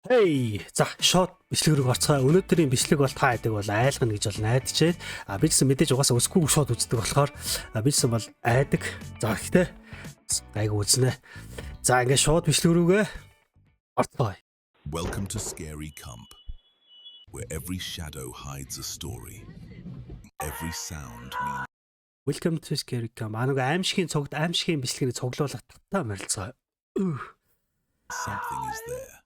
Hey, за шот бичлэг рүү орцгоо. Өнөөдрийн бичлэг бол та яадаг бол айлгана гэж бол найдажээ. Би гэсэн мэдээж угаасаа өсгүй шот үздэг болохоор би гэсэн бол айдаг. За ихтэй гайг үзнэ. За ингээд шот бичлэг рүүгээ орцгоо. Welcome to Scary Camp, where every shadow hides a story. Every sound means Welcome to Scary Camp. Аимшигын бичлэгийг цуглуулах татаа морилцгаа. something is there.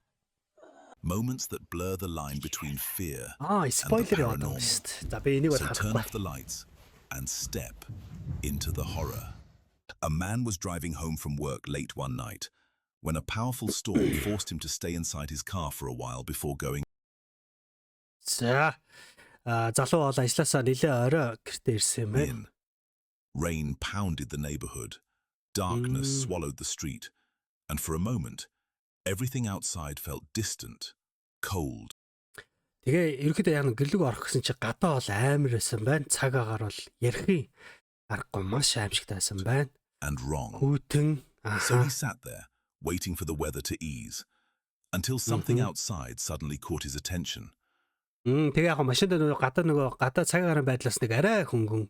Moments that blur the line between fear Spoiler яваад байна шүү дээ. За би энийг бол So turn харахгүй. off the lights and step into the horror. A man was driving home from work late one night when a powerful storm forced him to stay inside his car for a while before going За залуу бол ажилласаа нэлээ орой гэртээ ирсэн юм байна. in. Rain pounded the neighborhood. Darkness swallowed the street. And for a moment, everything outside felt distant, cold. Тэгээ ерөөхдөө яг гэрлэг орох гэсэн чи гадаа бол амар байсан байна. Цаг агаар бол ярихын аргагүй маш аимшигтай байсан байна. And wrong. Хүйтэн So he sat there, waiting for the weather to ease, until something outside suddenly caught his attention. Тэгээ яг машинд гадаа цаг агаарын байдлаас нэг арай хөнгөн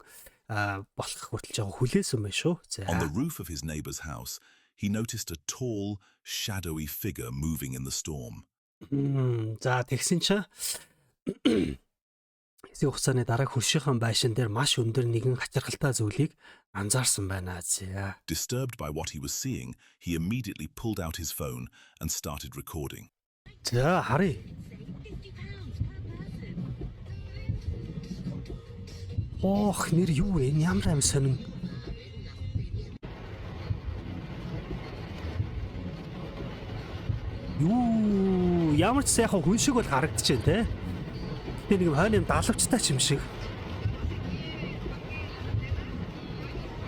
болох хүртэл жоо хүлээсэн байна шүү. On the За. roof of his neighbor's house, he noticed a tall, shadowy figure moving in the storm. За тэгсэн чинь хэсэг хугацааны дараа хөршийнхэн байшин дээр маш өндөр нэгэн хачиргалтай зүйлийг анзаарсан байна. За. Disturbed by what he was seeing, he immediately pulled out his phone and started recording. За харъя. Ох, нэр юу вэ? Энэ ямар аим сонин. Юу, ямар ч сайхан хүн шиг бол харагдчихээн те. Гэтэ нэг хойно юм далавчтай ч юм шиг.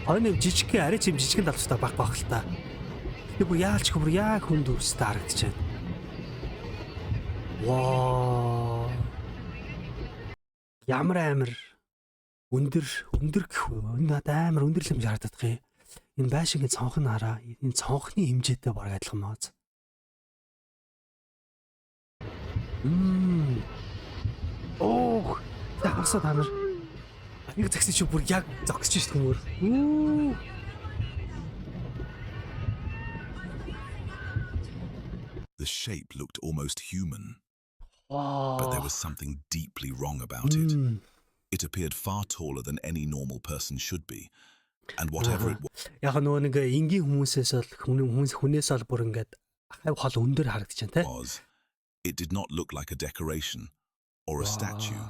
Хойно юм жижигхэн арай ч юм жижигхэн далавчтай баг баг л та. Гэтэ бүр яалч бүр яг хүн дүрстэй харагдчихээн. Ваа. Ямар амир өндөр гэх үү? Энэ амар өндөр л юм харагдах юм. Энэ байшингийн цонх нь хараа. Энэ цонхны хэмжээтэй баг адилхан мооз. Оо, тагсаа тамир. Нэг загсч чи бүр яг зогсож шít хүмүүр. The shape looked almost human, Вау. but there was something deeply wrong about it. It appeared far taller than any normal person should be, and whatever it was, Яг нөгөө нэг энгийн хүмүүсээс бол хүнээс бол бүр ингээд хав хол өндөр харагдаж байна те. it did not look like a decoration or a statue,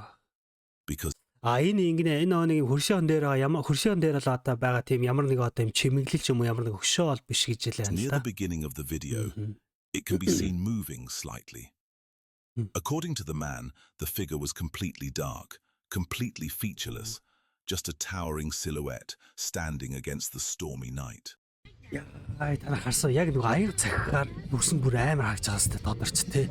because Энэ ингэнэ энэ нэг хөршөөн дээр ямар хөршөөн дээр л одоо байгаа тийм ямар нэг одоо юм чимэглэл ч юм уу ямар нэг хөшөө бол биш гэж хэлээ near л the да. beginning of the video, it can be seen moving slightly. According to the man, the figure was completely dark, completely featureless, just a towering silhouette standing against the stormy night. Яа, та харсан яг нэг аяр цагаар нүсэн бүр амар харагдаж байгаа сте додорч те.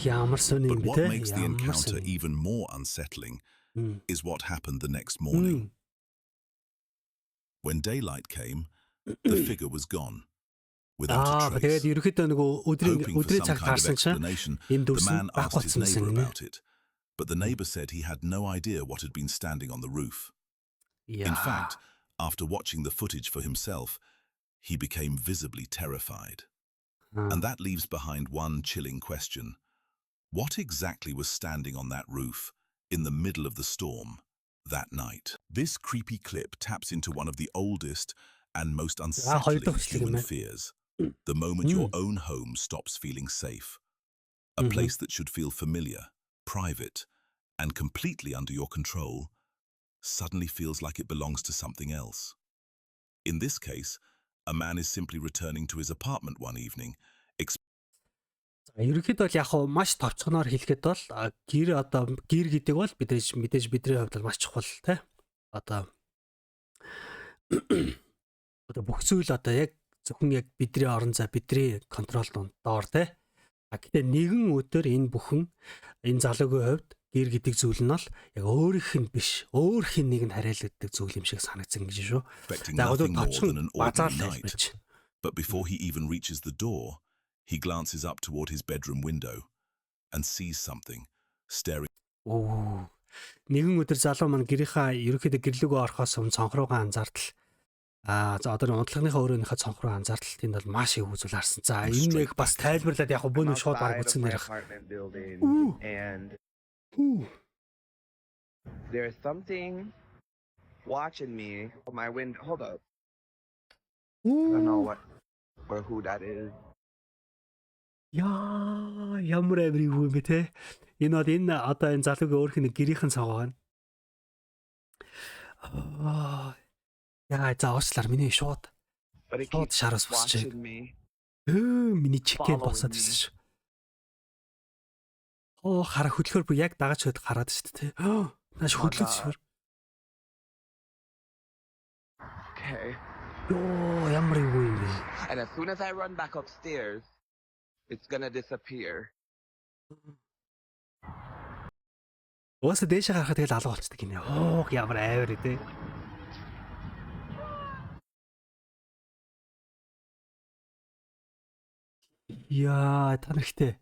Ямар сони юм But бэ what те. makes the encounter even more unsettling is what happened the next morning. When daylight came, the figure was gone, without a тэгээд trace. ерөөхдөө нөгөө Hoping for өдрийн some цаг kind of гарсан чинь explanation, энэ the дүрс man нь баг asked his болсон neighbor юм. about it, but the neighbor said he had no idea what had been standing on the roof. In fact, after watching the footage for himself, he became visibly terrified. And that leaves behind one chilling question. What exactly was standing on that roof in the middle of the storm that night? This creepy clip taps into one of the oldest and most unsettling human fears. The moment your own home stops feeling safe. A place that should feel familiar, private, and completely under your control suddenly feels like it belongs to something else. In this case, a man is simply returning to his apartment one evening, Ерөнхийдөө бол яг хуу маш товчгоноор хэлэхэд бол гэр гэдэг бол мэдээж бидний хувьд бол маш чухал те. Одоо бүх зүйл одоо яг зөвхөн яг бидний орон зай бидний контрол доор те. Гэхдээ нэгэн өдөр энэ бүхэн энэ залуугийн хувьд гэр гэдэг зүйл нь бол яг өөрийнх нь биш, өөр хин нэгэнд хариалагддаг зүйл юм шиг санагдсан гэж шүү. expecting За одоо nothing more товчхон than an базаар ordinary night. тайлбарч. But before he even reaches the door, he glances up toward his bedroom window and sees something staring Оо. Нэгэн өдөр залуу маань гэрийнхаа ерөөхдөө гэрлүүгөө орохоос өмнө цонхруугаа анзаардал. За одоо унтлагынхаа өөрөөнийхөө цонхруу анзаардал тэнд бол маш их үзүүл харсан. За энэ нэг бас тайлбарлаад яг бүүний шууд баг outside of үзсэн my нэрх. apartment building, Ooh. and Хүү. there's something watching me on my window. Hold up, I don't know what or who that is. Яа, ямар амир юу юм бэ те? Энэ бол энэ одоо энэ залуугийн өөрх нь гэрийнхэн цогоо байна. Яа, за уучлаар миний шууд But it шууд keeps шараас босч. watching me. Миний чикен Follow босоод me. ирсэн шүү. Хараа хөдлөхөр бүр яг дагаж хөд гараад шүү дээ. Нааш Oh my хөдлөж God. шүр. Okay. Йоо, ямар юу юм бэ? And as soon as I run back upstairs, it's gonna disappear. Уусаа дээшээ гарахад тэгэл алга болцдог гинэ. Ямар аавар ээ. Яа, та нархтээ.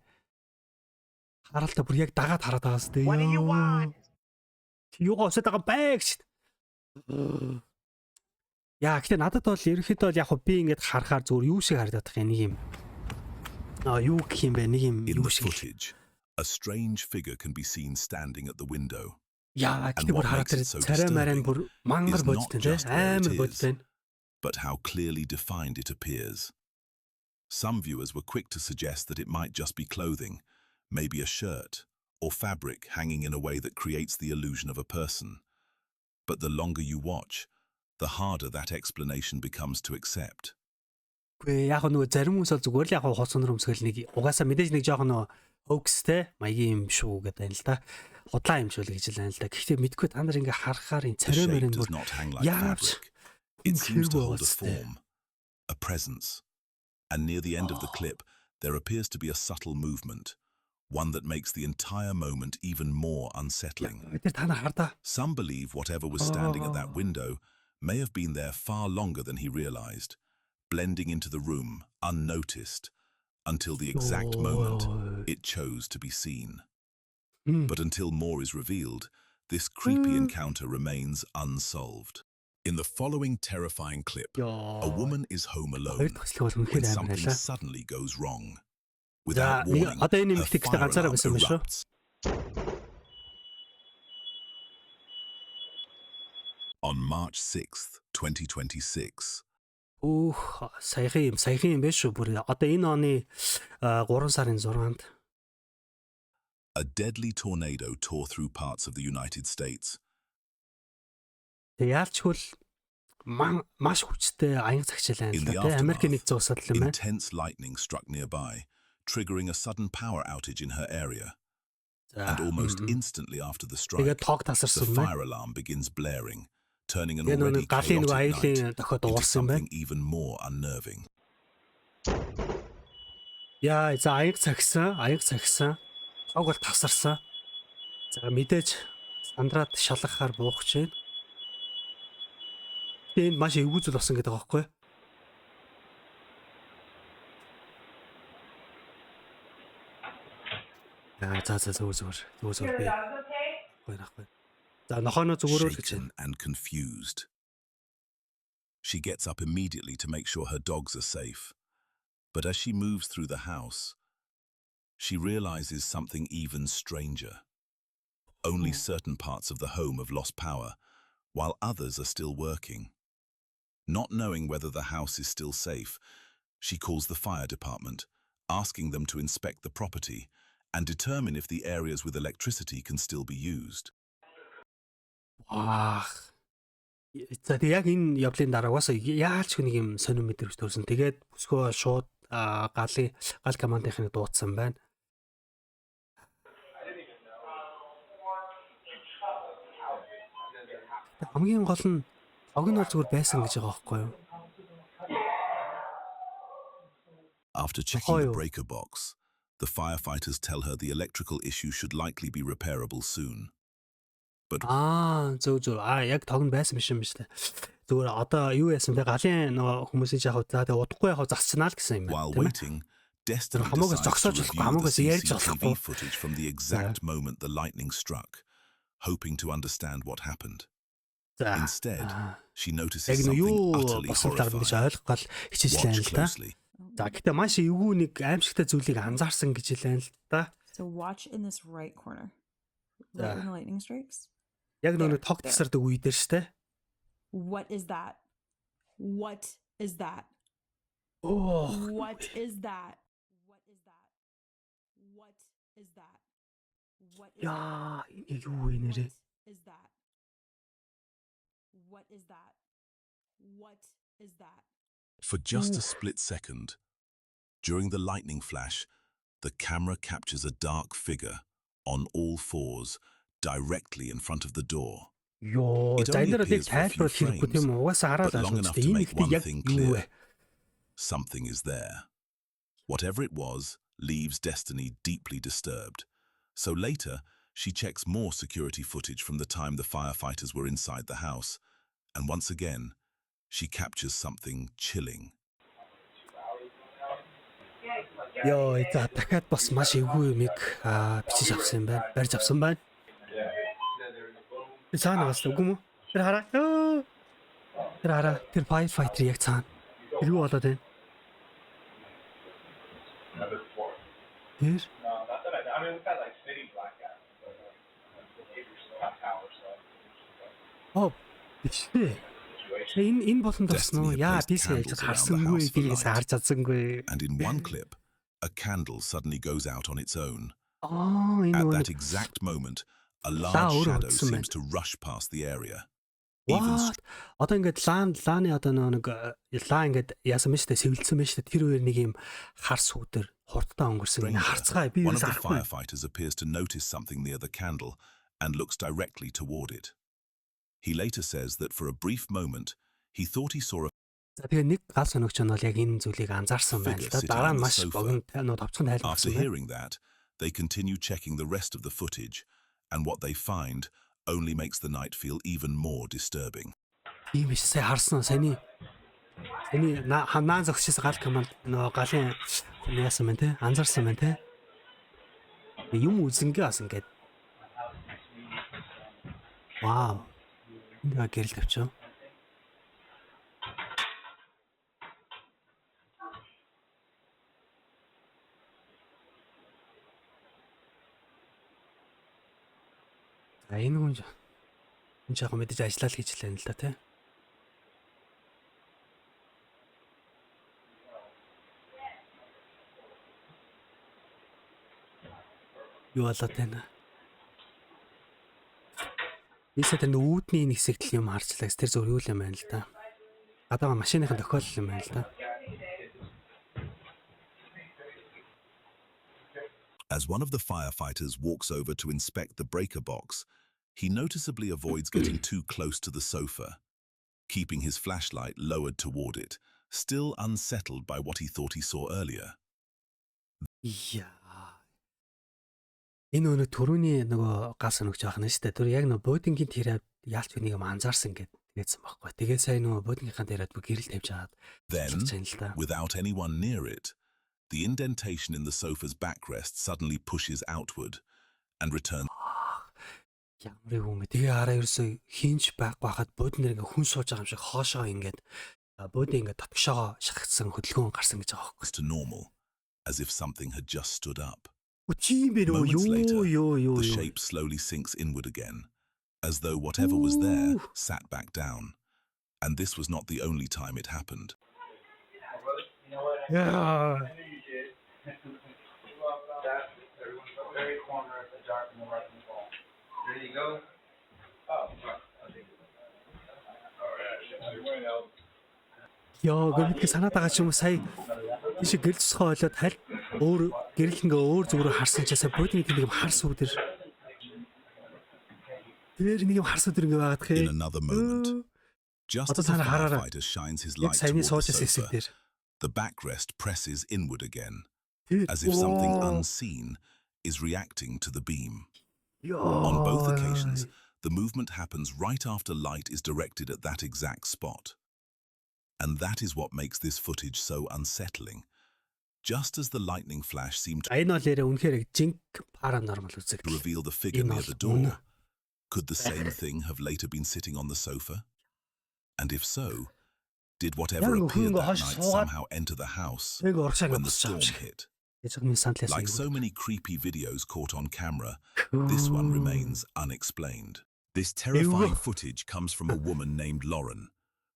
Харалтаа бүр яг дагаад хараад байгаа сте. What do you want? Юу осоод байгаа байг шít. Яа, гэхдээ надад бол ерөнхийдөө бол яг би ингэж харахаар зүгээр юу шиг харагдах юм нэг юм. Юу гэх юм бэ? Нэг юм in юу the шиг. footage. A strange figure can be seen standing at the window. Яа, гэхдээ бүр what хараад makes тэр it so царай марийн бүр мангар is not бодтой те. just where it Амар is. бодтой. But how clearly defined it appears. Some viewers were quick to suggest that it might just be clothing, maybe a shirt, or fabric hanging in a way that creates the illusion of a person. But the longer you watch, the harder that explanation becomes to accept. Гэхдээ яг нөгөө зарим хүмүүс бол зүгээр л яг хооцсон өмсгөл нэг угаасаа мэдээж нэг жоох нөө hoaxтэй маягийн юм шүү гэдэг юм л да. Худлаа юм шүү л гэж л байна л да. Гэхдээ мэдгүй та нар ингээ харахаар энэ The царай shape марийн does бүр not hang like яавч fabric. It seems to хэрэг hold a уустай. form, a presence. And near the end of the clip, there appears to be a subtle movement, one that makes the entire moment even more unsettling. Тэр та нар хардаа. Some believe whatever was standing at that window may have been there far longer than he realized, blending into the room unnoticed until the exact moment it chose to be seen. But until more is revealed, this creepy encounter remains unsolved. In the following terrifying clip, a woman is home Хоёр alone дахь хэсэг бол when үнэхээр амар something байлаа. suddenly goes wrong. За Without warning, одоо энэ her эмэгтэй гэхдээ fire ганцаараа alarm байсан байх шүү. erupts. On March 6th, 2026, Саяхан юм биш шүү. Бүр одоо энэ оны 3 сарын 6-нд a deadly tornado tore through parts of the United States. яалчгүй маш хүчтэй аян цагчил In the байна. Америкийн aftermath, нэгдсэн улсад л юм байна. intense lightning struck nearby, triggering a sudden power outage in her area. За, And almost instantly after the strike, тэгээд тог the тасарсан юм байна. fire alarm begins blaring, turning an Тэгээд already нөгөө галын нөгөө chaotic аюулын night дохиод into уурсан юм байна. something even more unnerving. Яа, за аян цагсан. Тог бол тасарсан. За мэдээж сандраад шалгахаар буух гэж байна. Тэгээд энд маш эвгүй зүйл болсон гэдэг байгаа байхгүй юу? За зүгээр би. Гойрахгүй. За нохоно зүгээрөө гэж байна. Shaken and confused. She gets up immediately to make sure her dogs are safe. But as she moves through the house, she realizes something even stranger. Only certain parts of the home have lost power, while others are still working. Not knowing whether the house is still safe, she calls the fire department, asking them to inspect the property and determine if the areas with electricity can still be used. За тэг яг энэ явдлын дараагаас яалч нэг юм сонирм мэдэрч төрсөн. Тэгээд бүсгөө шууд гал командынхыг дуудсан байна. Хамгийн гол нь ог нь бол зүгээр байсан гэж байгаа байхгүй юу? After checking the breaker box, The firefighters tell her the electrical issue should likely be repairable soon. But зөв. Яг тог нь байсан биш юм байна шүү дээ. Зүгээр одоо юу яасан бэ? Галын нөгөө хүмүүсийн яг за тэгээ удахгүй яг засчнаа л гэсэн юм байна. while waiting, Destiny Хамаагаас decides to зогсоож review болохгүй, хамаагаас the ярьж CCTV болохгүй. footage from the exact moment the lightning struck, hoping to understand what happened. За. Instead, she notices Яг something юу utterly болсон талаар гэж horrifying. ойлгох гал хичээжлээ Watch л да. closely. За гэхдээ маш эвгүй нэг аимшигтай зүйлийг анзаарсан гэж хэлэн л да. So watch in this right corner. Yeah. Right when the lightning strikes. Яг нөгөө There, тог there. тасардаг үе дээр штэ. What is that? What is that? Оо. What is that? What is that? What is that? What is that? Яа, энэ юу вэ нэрээ? What is that? What is that? What is that? For just a Ooh. split second, during the lightning flash, the camera captures a dark figure on all fours, directly in front of the door. Йоо, It за only энэ дээр appears for a few тайлбарлах хэрэггүй тийм үү? Угаасаа хараад but long байгаа enough шүү to дээ. Энэ make ихтэй one яг thing юу вэ? clear. Something is there. Whatever it was leaves Destiny deeply disturbed. So later, she checks more security footage from the time the firefighters were inside the house, and once again, she captures something chilling. Йоо, за дахиад бас маш эвгүй юмыг бичиж авсан юм байна. Барьж авсан байна. Цаана бас үгүй мүү? Тэр хараа. Йоо. Тэр хараа. Тэр firefighter яг цаана. Тэр юу болоод байна? Тэр Оо, бичээ. Энэ болонд орсон уу? Яа, би сая харсангүй, бигээс харж чадсангүй. And in one clip, a candle suddenly goes out on its own. Энэ At нэг that exact moment, a Лаа large өөрөө shadow утсан seems байна. to rush past the area. Even What? Одоо ингээд лааны одоо нэг лаа ингээд яасан мэт сэвэлсэн мэт тэр үеэр нэг юм хар сүудэр хурдтай өнгөрсөн. Энэ харцгаа би one юус of the харахгүй. firefighters appears to notice something near the candle and looks directly toward it. He later says that for a brief moment, he thought he saw a За тэгээ нэг гал соногч нь бол яг энэ зүйлийг анзаарсан байна л да. Дараа нь маш богино товцон After тайлбарсан байна. hearing that, they continue checking the rest of the footage, and what they find only makes the night feel even more disturbing. Ийм биш сая харсан саяны ханаан зогсчихсан гал команд нөгөө галын яасан байна те анзаарсан байна те юм үзэнгээ бас ингээд вау энэ гэрэл тавьчих. За энэ хүн энэ жоохон мэдээж ажиллаа л гэж хэлсэн л да тий. Юу болоод байна? Бисээ тэр үүдний нэг хэсэгт юм харчлаа. Тэр зөв юу юм байна л да. Гадаа машиныхын тохиолдол юм байна л да. As one of the firefighters walks over to inspect the breaker box, he noticeably avoids getting too close to the sofa, keeping his flashlight lowered toward it, still unsettled by what he thought he saw earlier. Яа. Энэ өнөө төрөний нөгөө гал соногч байх нь шүү дээ. Тэр яг нөгөө бодингийн тэрэ яалч нэг юм анзаарсан гэдээсэн байхгүй. Тэгээ сая нөгөө бодингийнхаа тэрэд бүх гэрэл тавьж аваад Then, хэлж байна л да. without anyone near it, the indentation in the sofa's backrest suddenly pushes outward and returns Ямар юм бэ? Тэгээ хараа ерөөсөө хинж байхгүй хахад бодин нэр ингээ хүн сууж байгаа юм шиг хоошоо ингээд бодин ингээ татгшоо шахагдсан хөдөлгөөн гарсан гэж байгаа байхгүй. to normal, as if something had just stood up. Үчим бэ нөө Moments later, юу. The shape slowly sinks inward again, as though whatever was there Ooh. sat back down. And this was not the only time it happened. Яа. Very corner of the dark and the right wall. There you go. Oh, okay. Яа, гэрэлт санаад байгаа ч юм уу сая тийш гэрэл цосгоо олоод харь өөр гэрэл ингээ өөр зүгээр харсан ч сая бодны нэг юм хар сүудэр. Тэр нэг юм хар сүудэр ингээ байгаад хээ. In another moment, just Одоо as the цаана хараараа. firefighter shines his Яг light саяны toward сууж the хэсэг sofa, дээр. the backrest presses inward again, as if something unseen is reacting to the beam. On both occasions, the movement happens right after light is directed at that exact spot. And that is what makes this footage so unsettling. Just as the lightning flash seemed to Энэ бол ярэ үнэхээр жинк паранормал үзэгдэл. reveal the figure Энэ near бол the door, үнэ. could the same thing have later been sitting on the sofa? And if so, did whatever Яг appeared хөнгө that хойш night суугаад somehow enter the house нэг урагшааг when the босч байгаа storm юм шиг. hit? Яаж юм санал яасан. Like so many creepy videos caught on camera, this one remains unexplained. This terrifying footage comes from a woman named Lauren,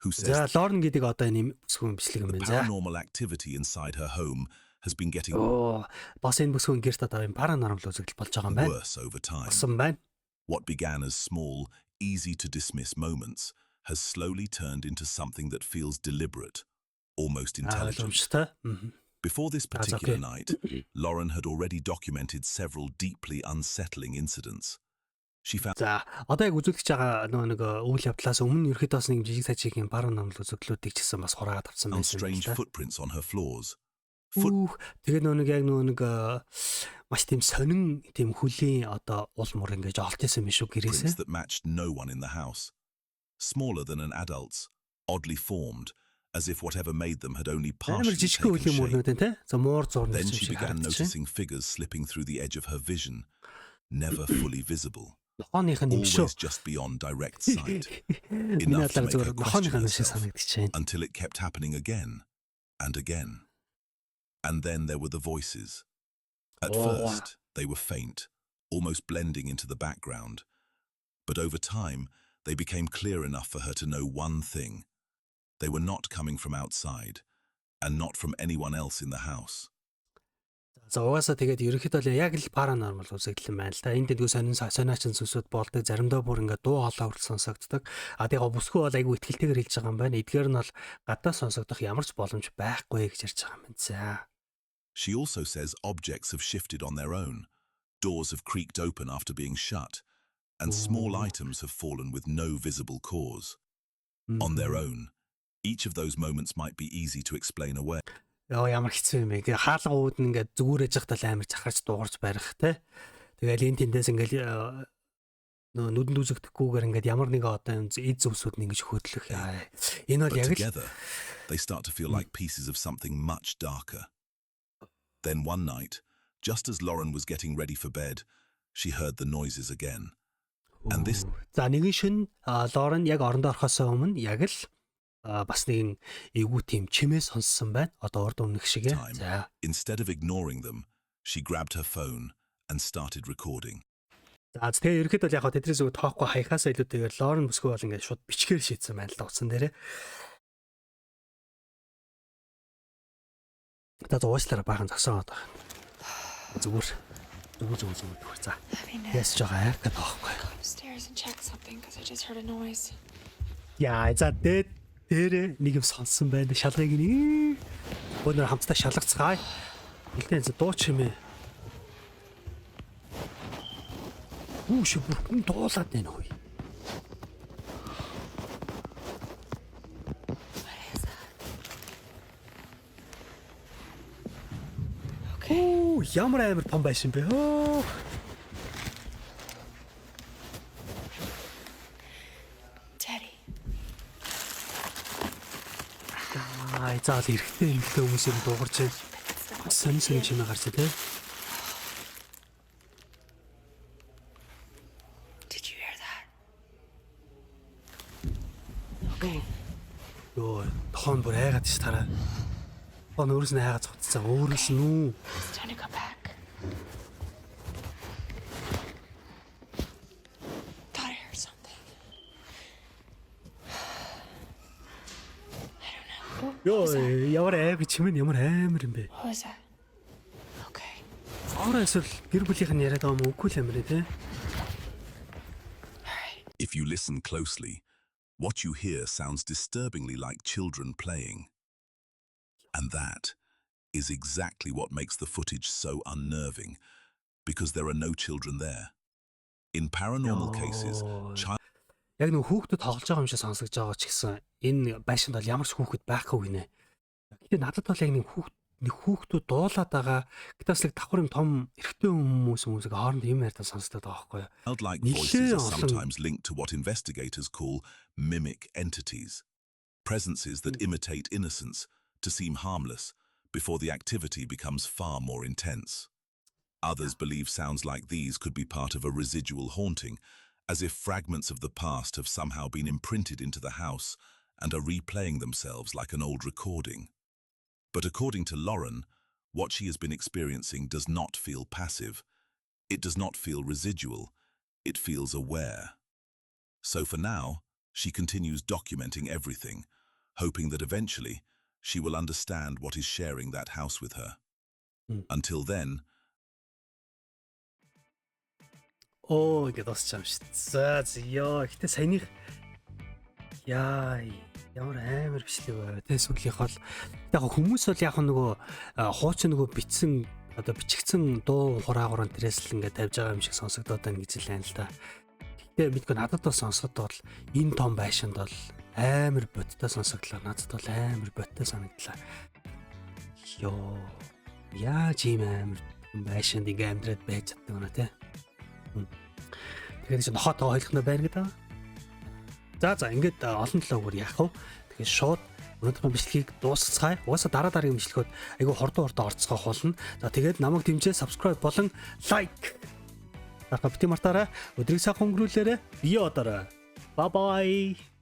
who За says Лорн гэдэг одоо энэ бүсгүйн бичлэг юм the байна. За. paranormal activity inside her home has been getting Оо, бас энэ бүсгүйн гэрт одоо энэ паранормал үзэгдэл болж байгаа юм байна. worse over time. Болсон байна. What began as small, easy to dismiss moments has slowly turned into something that feels deliberate, almost intelligent. Ойлгомжтой. Мгм. Before this That's particular okay. night, Lauren had already documented several deeply unsettling incidents. She found За, одоо яг үзүүлж байгаа нэг үйл явдлаас өмнө ерөөхдөө бас нэг жижиг сажигийн паранормал үзэгдлүүдийг ч гэсэн бас хураагаад авсан found байсан юм strange байна. footprints on her floors. Тэгээд нэг яг нэг маш тийм сонин тийм хөлийн одоо уул мур ингэж олт исэн юм шүү Footprints гэрээсээ. that matched no one in the house. Smaller than an adult's, oddly formed, as if whatever made them had only Амар partially жижиг taken хөлийн shape. мөрнүүд энэ те. За муур зурнууд Then юм she шиг began харагдаж байна. noticing figures slipping through the edge of her vision, never fully visible, Нохооных нь юм шүү. always just beyond direct sight, Энэ enough to алдар make her зүгээр нохооных question нь шиг herself санагдаж байна. until it kept happening again and again. And then there were the voices. At Oh. first, they were faint, almost blending into the background. But over time, they became clear enough for her to know one thing. They were not coming from outside, and not from anyone else in the house. За угаасаа тэгээд ерөнхийдөө л яг л паранормал үзэгдэл юм байна л да. Энд дэдгүү сониачин сүсүүд болдог. Заримдаа бүр ингээ дуу хоолой хүртэл сонсогддог. А тэгээ бүсгүй бол айгүй ихтгэлтэйгээр хэлж байгаа юм байна. Эдгээр нь бол гадаа сонсогдох ямар ч боломж байхгүй гэж ярьж байгаа юм байна. За. She also says objects have shifted on their own. Doors have creaked open after being shut, and small items have fallen with no visible cause. On their own, each of those moments might be easy to explain away. Яа ямар хэцүү юм бэ. Тэгээ хаалга ууд нь ингээ зүгүүрэж захтал амар чахарч дуугарч барих те. Тэгээл энэ тэндээс ингээл нөө нүдэнд үзэгдэхгүйгээр ингээд ямар нэг одоо эд зөвсүүд нь ингэж хөдлөх. Энэ бол But яг л together, they start to feel like pieces of something much darker. Then one night, just as Lauren was getting ready for bed, she heard the noises again. And this За нэгэн шин Лорен яг орондоо орохоос өмнө яг л бас нэгэн эвгүй тийм чимээ сонссон байна. Одоо урд өмнөх шиг. time, За. instead of ignoring them, she grabbed her phone and started recording. За тэгээ ерөөхдөө яг тэдрээс үг тоохгүй хаяхаасаа илүүтэйгээр Лорен бүсгүй бол ингээд шууд бичгээр шийдсэн байна л утсан дээрээ. Та уучлаарай баахан зогсоод байгаа. Зүгээр. За. Яс жоо хайр гэдэг тоохгүй. Go upstairs and check something because I just heard a noise. Яа, за дээрээ нэг юм сонссон байна. Шалгыг нэг өнөр хамтдаа шалгацгаая. Илтэн дуу чимээ. Үгүй бүр дуулаад байна уу? Okay. Ямар амар том байсан бэ? Teddy. Заал эрэхтэй хүмүүс юм дуугарч байна. Сонь чимээ гарч тий. Did you hear that? Йоо, тохон бүр айгаад ш тараа. Он өөрөөс нь айгаад цуцсан. Өөрөөс нь үү? It's time to come back. Thought I heard something. I don't know. Йоо, ямар айвар чимээ ямар амар юм бэ? What was that? Okay. Ороо эсвэл гэр бүлийнх нь яриад байгаа юм үгүй л амир тий. If you listen closely, what you hear sounds disturbingly like children playing. And that is exactly what makes the footage so unnerving, because there are no children there. In paranormal cases, Яг нэг хүүхдүүд тоглож байгаа юм шиг сонсогдож байгаа ч гэсэн энэ байшинд бол ямар ч хүүхэд байхгүй гинэ. Гэхдээ надад бол яг нэг хүүхд нэг хүүхдүүд дуулаад байгаа. Гэтээс л давхар юм том эрэгтэй хүмүүсийг хооронд ийм ярьдаа сонсдог байгаа байхгүй юу? Childlike Нэлээд voices are олон- sometimes linked to what investigators call mimic entities, presences that imitate innocence to seem harmless before the activity becomes far more intense. Others believe sounds like these could be part of a residual haunting, as if fragments of the past have somehow been imprinted into the house and are replaying themselves like an old recording. But according to Lauren, what she has been experiencing does not feel passive. It does not feel residual. It feels aware. So for now, she continues documenting everything, hoping that eventually she will understand what is sharing that house with her. Until then, Оо ингээд дуусч байгаа юм шүү дээ. За ёо. Гэтэ саяных яа ямар амар бичлэг байв. Тэ сүглийнх бол яг хүмүүс бол яг нөгөө хуучин нөгөө битсэн одоо бичигдсэн дуу хураагуурын тэрээс л ингээд тавьж байгаа юм шиг сонсогдоод байна гэж л байна л да. Гэтэ мэдгүй надад бас сонсоход бол энэ том байшинд бол амар бодтой сонсогдлоо. Надад бол амар бодтой санагдлаа. Ёо. Яаж ийм амар байшинд ингээд амьдраад байж чаддаг юм те. Тэгэхээр чинь нохотоо ойлгох нь байна гэдэг. За ингээд олон талаагаар яах вэ? Тэгэхээр шууд өнөөдрийн бичлэгийг дуусгацгаая. Угаасаа дараагийн бичлэгүүд айгүй хурдан орцгоох болно. За тэгээд намайг дэмжээ subscribe болон like. Бити мартаарай. Өдрийг сайхан өнгөрүүлээрэй. Бие одоорой. Bye bye.